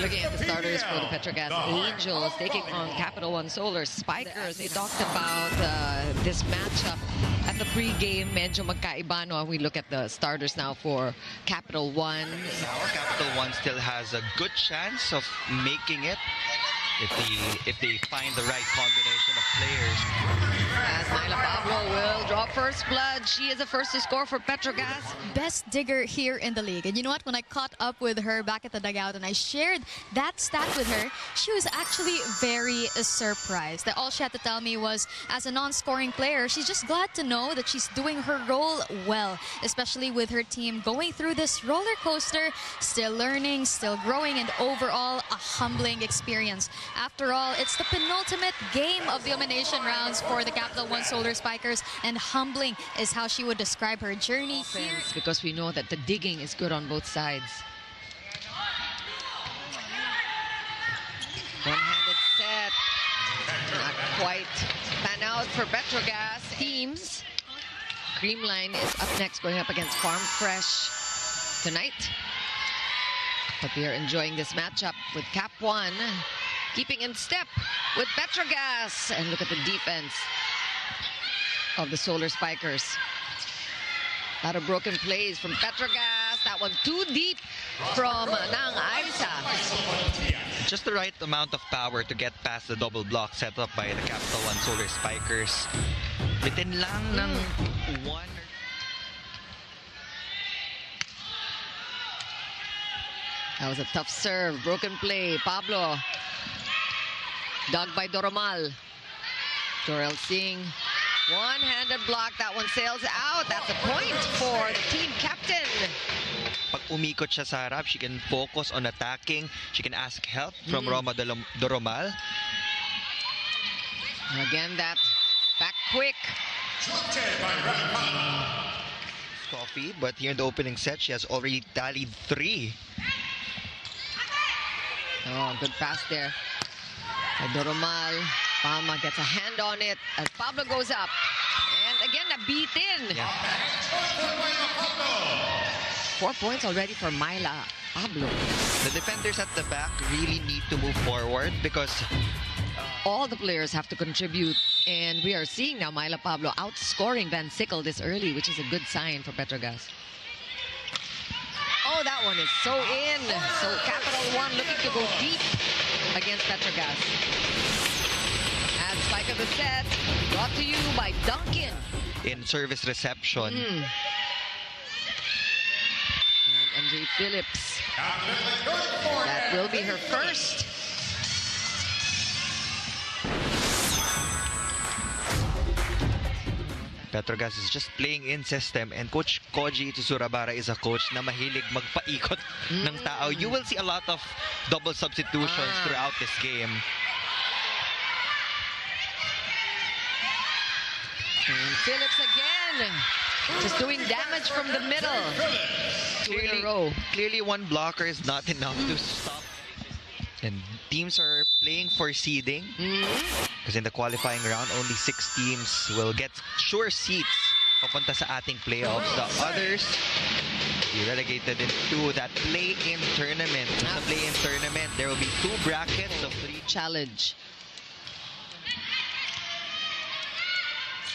looking at the starters for the Petro Gazz Angels taking on Capital1 Solar Spikers. They talked about this matchup at the pre-game. Medyo magkaiba, no? We look at the starters now for Capital1. Now, Capital1 still has a good chance of making it if they find the right combination of players. As Myla Pablo will draw first blood. She is the first to score for Petro Gazz. Best digger here in the league. And you know what? When I caught up with her back at the dugout and I shared that stat with her, she was actually very surprised. That all she had to tell me was, as a non-scoring player, she's just glad to know that she's doing her role well, especially with her team going through this roller coaster, still learning, still growing, and overall a humbling experience. After all, it's the penultimate game of the elimination rounds for the Capital1 Solar Spikers, and humbling is how she would describe her journey here. Because we know that the digging is good on both sides. One-handed set. Not quite pan out for Petro Gazz. Teams. Creamline is up next, going up against Farm Fresh tonight. But we are enjoying this matchup with Cap 1 keeping in step with Petro Gazz. And look at the defense of the Solar Spikers. A lot of broken plays from Petro Gazz. That one too deep from Nang Aisa. Just the right amount of power to get past the double block set up by the Capital1 Solar Spikers. Bitin lang ng one. That was a tough serve. Broken play. Pablo. Dug by Doromal. Jorel Singh. One-handed block. That one sails out. That's a point for the team captain. Pag umikot siya sa harap, she can focus on attacking. She can ask help from Roma Doromal. Again, that back quick. Coffee, but here in the opening set, she has already tallied 3. Oh, good pass there. By Doromal. Palma gets a hand on it as Pablo goes up. And again, nabitin. Yeah. 4 points already for Myla Pablo. The defenders at the back really need to move forward because all the players have to contribute. And we are seeing now Myla Pablo outscoring Van Sickle this early, which is a good sign for Petro Gazz. Oh, that one is so in. So Capital1 looking to go deep against Petro Gazz. And spike of the set, brought to you by Duncan. in service reception. And MJ Phillips. That will be her first. Petro Gazz is just playing in system, and Coach Koji Tsurabara is a coach na mahilig magpaikot ng tao. You will see a lot of double substitutions throughout this game. And Phillips again, just doing damage from the middle. Clearly one blocker is not enough to stop. And teams are playing for seeding. Because in the qualifying round, only 6 teams will get sure seats papunta sa ating playoffs. The others be relegated into that play-in tournament. In the play-in tournament, there will be 2 brackets of 3. Challenge.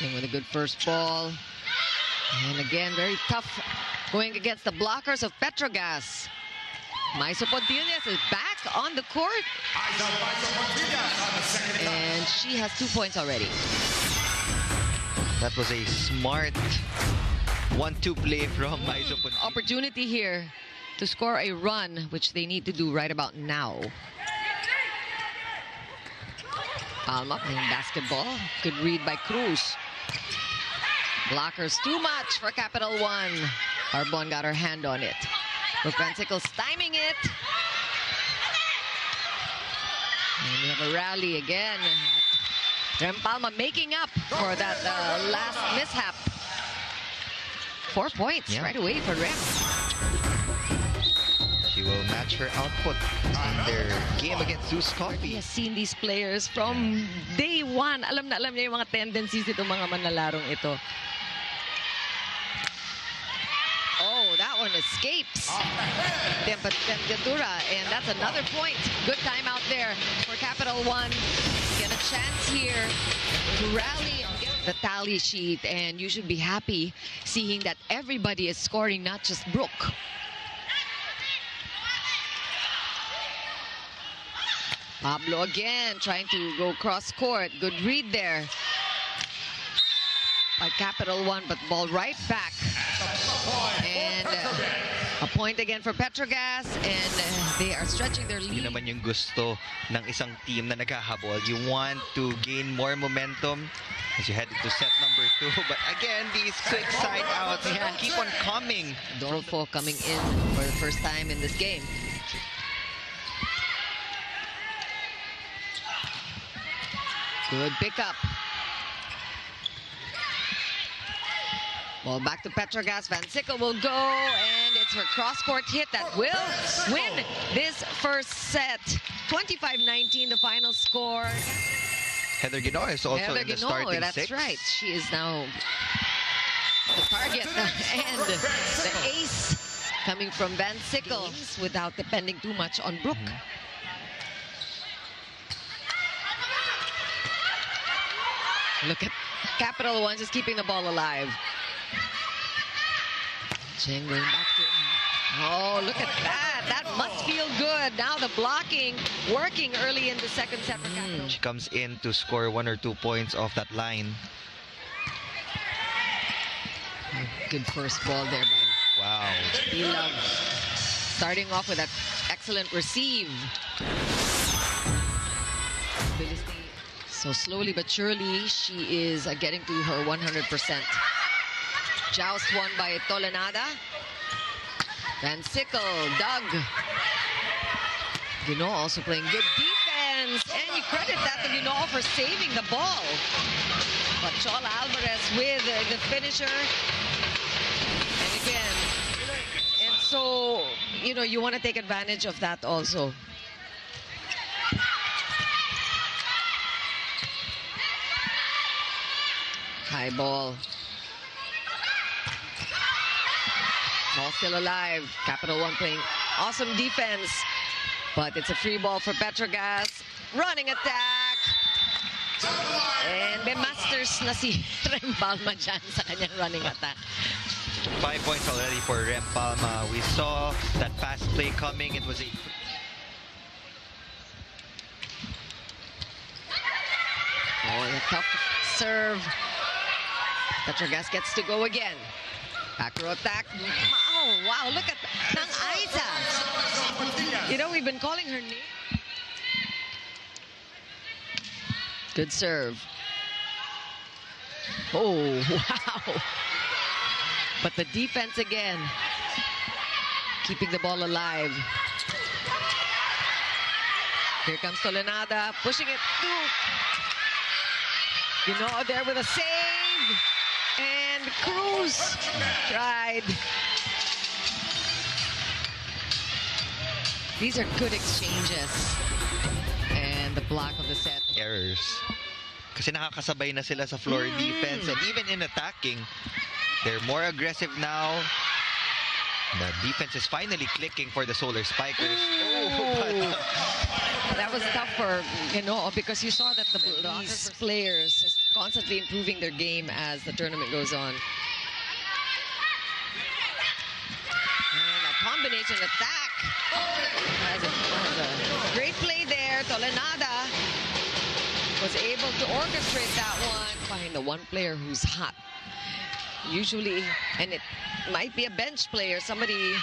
Same with a good first ball. And again, very tough going against the blockers of Petro Gazz. Maiso Pontillas is back on the court. And she has 2 points already. That was a smart 1-2 play from Maiso Pontillas. Opportunity here to score a run, which they need to do right about now. Alma playing basketball. Good read by Cruz. Blockers too much for Capital1. Arbon got her hand on it. Propensicles timing it. And we have a rally again. Rem Palma making up for that last mishap. 4 points right away for Rem. She will match her output in their game against Zeus Coffee. He has seen these players from day one. Alam na alam niya yung mga tendencies itong mga manalarong ito. Oh, that one and escapes Temperatura, and that's another point. Good time out there for Capital One. Get a chance here to rally and get the tally sheet, and you should be happy seeing that everybody is scoring, not just Brooke. Pablo again trying to go cross court. Good read there by Capital One, but ball right back. And a point again for Petro Gazz, and they are stretching their lead. Yun naman yung gusto ng isang team na naghahabol. You want to gain more momentum as you head into set number 2. But again, these quick side outs keep on coming. Dorfo coming in for the first time in this game. Good pickup. Ball back to Petro Gazz. Van Sickle will go, and it's her cross-court hit that will win this first set. 25-19, the final score. Heather Guinoa is also in the starting that's six. Right. She is now the target and the ace coming from Van Sickle without depending too much on Brooke. Look at Capital One just keeping the ball alive. Cheng going back to... Oh, look at that. That must feel good. Now the blocking working early in the second set for Capital. She comes in to score 1 or 2 points off that line. Good first ball there by Wow. Love. Starting off with that excellent receive. So slowly but surely, she is getting to her 100%. Joust won by Tolenada. Van Sickle, Doug. Guinoa also playing good defense. And you credit that to Guinoa for saving the ball. But Chola Alvarez with the finisher. And again, and so, you know, you want to take advantage of that also. High ball. Ball still alive. Capital One playing awesome defense. But it's a free ball for Petro Gazz. Running attack. And may masters na si Rem Palma dyan sa kanyang running attack. 5 points already for Rem Palma. We saw that fast play coming. It was a... Oh, a tough serve. Petro Gazz gets to go again. Back row attack. Oh, wow, look at Nang Aiza. You know, we've been calling her name. Good serve. Oh, wow. But the defense again. Keeping the ball alive. Here comes Tolenada, pushing it through. You know, there with a save. And Cruz tried. These are good exchanges. And the block of the set. Errors. Kasi nakakasabay na sila sa floor defense, and even in attacking, they're more aggressive now. The defense is finally clicking for the Solar Spikers. Oh, that was tough for, you know, because you saw that these players just constantly improving their game as the tournament goes on. And a combination attack. Has a great play there. Tolenada was able to orchestrate that one. Find the one player who's hot. Usually, and it might be a bench player, somebody.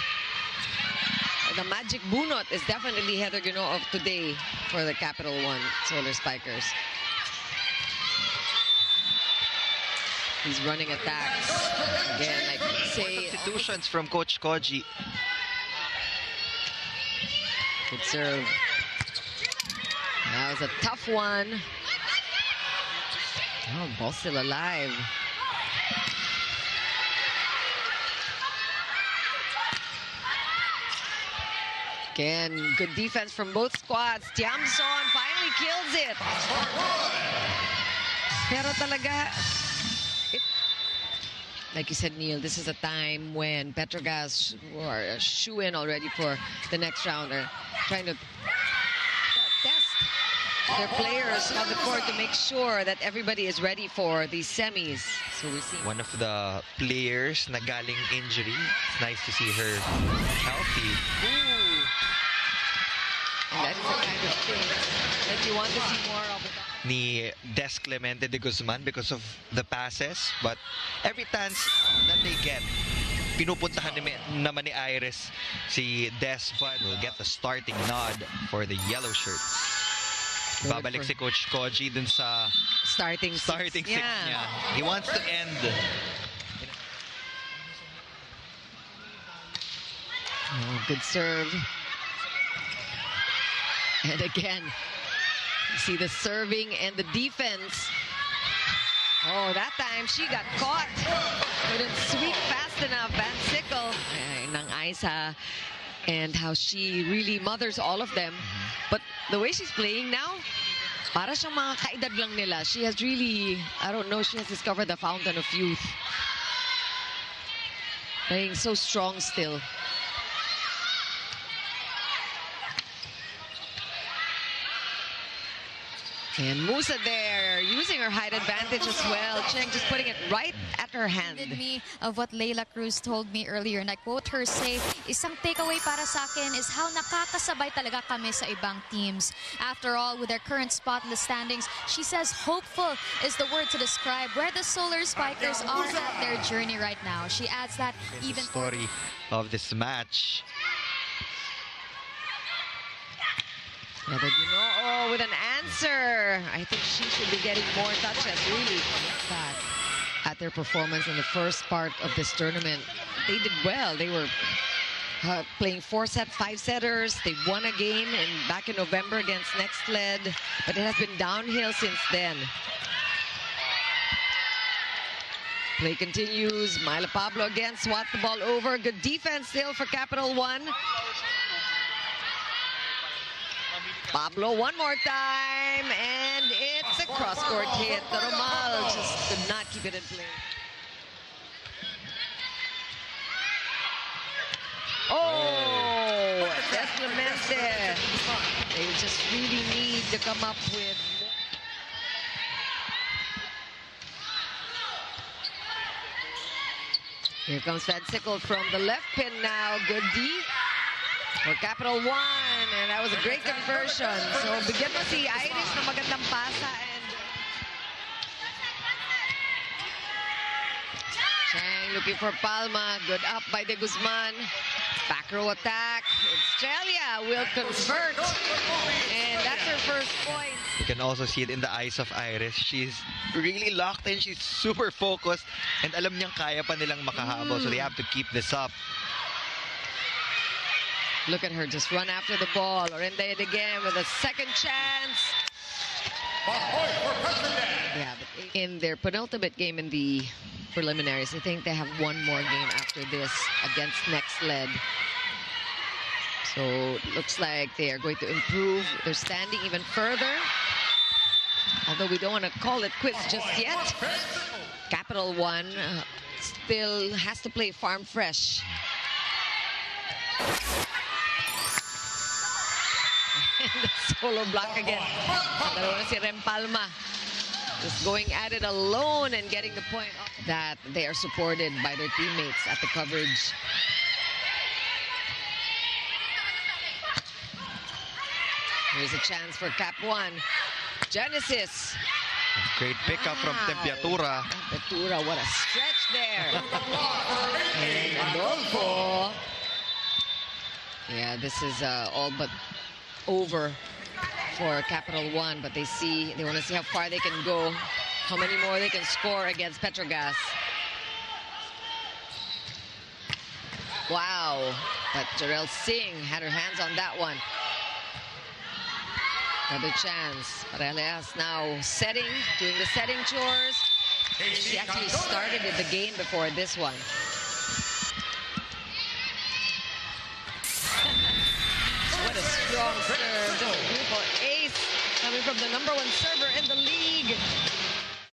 The magic bunot is definitely Heather Guinoa of today for the Capital One Solar Spikers. He's running attacks. Again, like say... substitutions from Coach Koji. Good serve. That was a tough one. Oh, ball still alive. Again, good defense from both squads. Tiamson finally kills it. Pero talaga, like you said, Neil, this is a time when Petro Gazz are a shoe-in already for the next round. They're trying to test their players on the court to make sure that everybody is ready for these semis. So we see One of the players na galing injury. It's nice to see her healthy. Ooh. And that's the kind of thing that you want to see more of. Ni Des Clemente de Guzman because of the passes, but every chance that they get, pinupuntahan naman ni Iris si Des, but will get the starting nod for the yellow shirts. Babalik si Coach Koji dun sa starting six niya. He wants to end. Oh, good serve. And again, you see the serving and the defense. Oh, that time she got caught. Couldn't sweep fast enough. Van Sickle ng Isa, and how she really mothers all of them. But the way she's playing now, para siyang mga kaedad lang nila. She has really, I don't know, she has discovered the fountain of youth. Playing so strong still. And Musa there, using her height advantage as well. Cheng just putting it right at her hand. Reminded me of what Leila Cruz told me earlier, and I quote her say, isang takeaway para sa akin is how nakakasabay talaga kami sa ibang teams. After all, with their current spot in the standings, she says hopeful is the word to describe where the Solar Spikers are at their journey right now. She adds that even the story of this match. Oh, with an answer. I think she should be getting more touches, really. Back at their performance in the first part of this tournament. They did well. They were playing 4-set, 5-setters. They won a game back in November against Next Led, but it has been downhill since then. Play continues. Myla Pablo again swats the ball over. Good defense still for Capital One. Pablo one more time, and it's a cross-court hit. The Romal just could not keep it in play. Oh, Des Clemente. They just really need to come up with more. Here comes Van Sickle from the left pin now. Good D for Capital One, and that was a great conversion. So bigyan mo si Iris na magandang pasa, and Chang looking for Palma. Good up by De Guzman. Back row attack. Australia will convert, and that's her first point. You can also see it in the eyes of Iris. She's really locked in. She's super focused, and alam niyang kaya pa nilang makahabol, so they have to keep this up. Look at her just run after the ball. Orenda it again with a second chance. Yeah, but in their penultimate game in the preliminaries, I think they have one more game after this against Next Led. So it looks like they are going to improve their standing even further. Although we don't want to call it quits just yet. Capital One still has to play Farm Fresh. The solo block again. Dalawa na si Rem Palma. Just going at it alone and getting the point. That they are supported by their teammates at the coverage. Here's a chance for Cap One. Genesis. Great pickup from Temperatura. Temperatura, what a stretch there. And Adolfo. Yeah, this is all but over for Capital One, but they want to see how far they can go, how many more they can score against Petro Gazz. Wow, but Jarrell Singh had her hands on that one. Another chance. Paraleas now doing the setting chores. She actually started the game before this one. What a strong serve. Just a beautiful ace coming from the #1 server in the league.